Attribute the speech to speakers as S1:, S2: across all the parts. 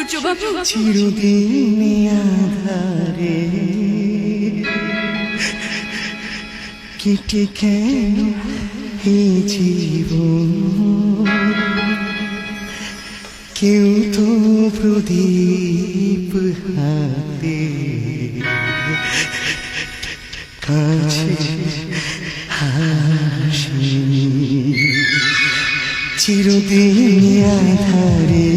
S1: চিরদিন আধারে কেটে কেন এই জীবন, কেউ তো প্রদীপ হাতে কাছে হাসি। চিরদিন আধারে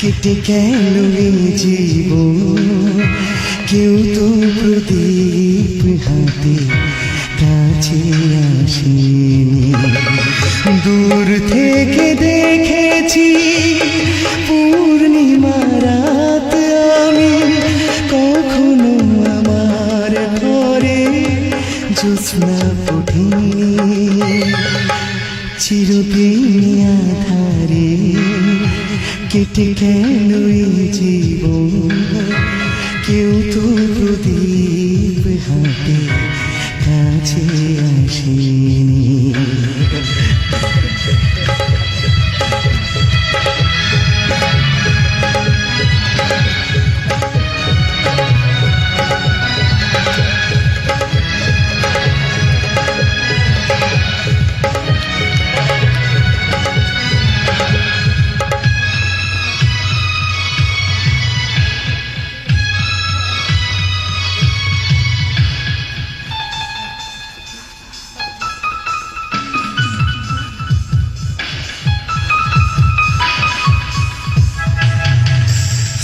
S1: কেটে গেল এই জীবন, কেউ তো প্রদীপ হাতে কাছে আসেনি। দূর থেকে দেখেছি পূর্ণিমা রাত আমি, কখনো আমার ঘরে জ্যোৎস্না ফোটেনি। চিরদিন আধারে কেটে গেল এই জীবন, কেউ তো প্রদীপ হাতে কাছে আসেনি।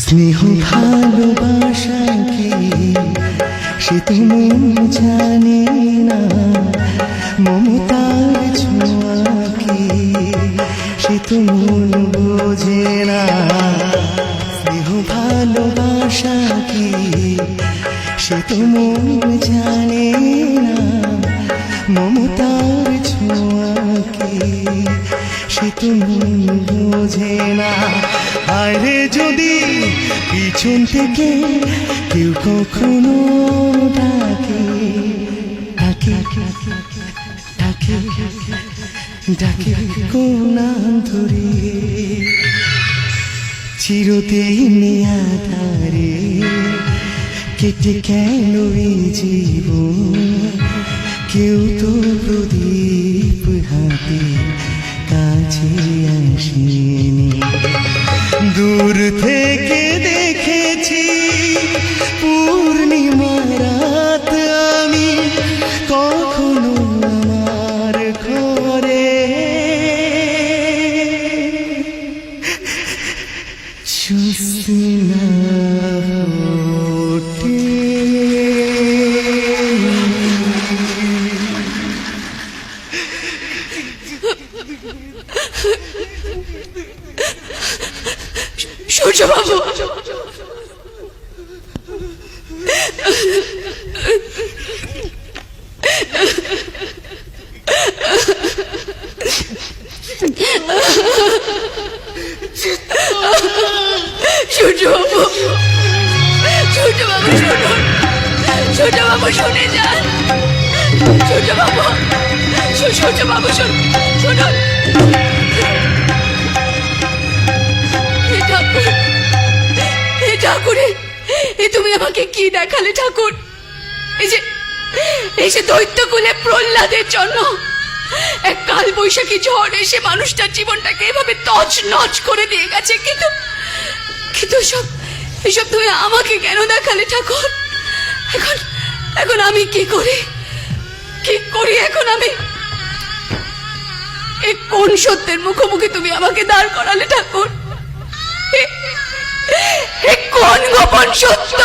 S1: স্নেহ ভালোবাসা কি সে তো মন জানে না, মমতার ছোঁয়া কি সে তো মন বোঝে না। স্নেহ ভালোবাসা কি সে তো মন জানে না, মমতার ছোঁয়া কি সে তো মন বোঝে না। আরে যদি পিছন থেকে কেউ কখনো ডাকে ডাকে ডাকে ডাকে কোন ধরে, চিরদিন আধারে কেটে গেল এই জীবন, কেউ তো প্রদীপ হাতে কাছে আসেনি। দূর থেকে দেখেছি পূর্ণিমা রাত আমি, কখনো আমার ঘরে জ্যোৎস্না ফোটে।
S2: সূর্যবাবু, সূর্যবাবু, সূর্যবাবু শুনুন, সূর্যবাবু শুনে যান, সূর্যবাবু, সূর্যবাবু শুনুন। ঠাকুরে, এ তুমি আমাকে কি দেখালে ঠাকুর? এই যে দৈত্যকুলে প্রহ্লাদের জন্য এক কাল বৈশাখী ঝড় এসে মানুষটার জীবনটাকে এভাবে তছনছ করে দিয়ে গেছে, কিন্তু এসব তুমি আমাকে কেন দেখালে ঠাকুর? এখন আমি কি করি এখন? আমি এ কোন সত্যের মুখোমুখি তুমি আমাকে দাঁড় করালে ঠাকুর? কোন গোপন সত্য?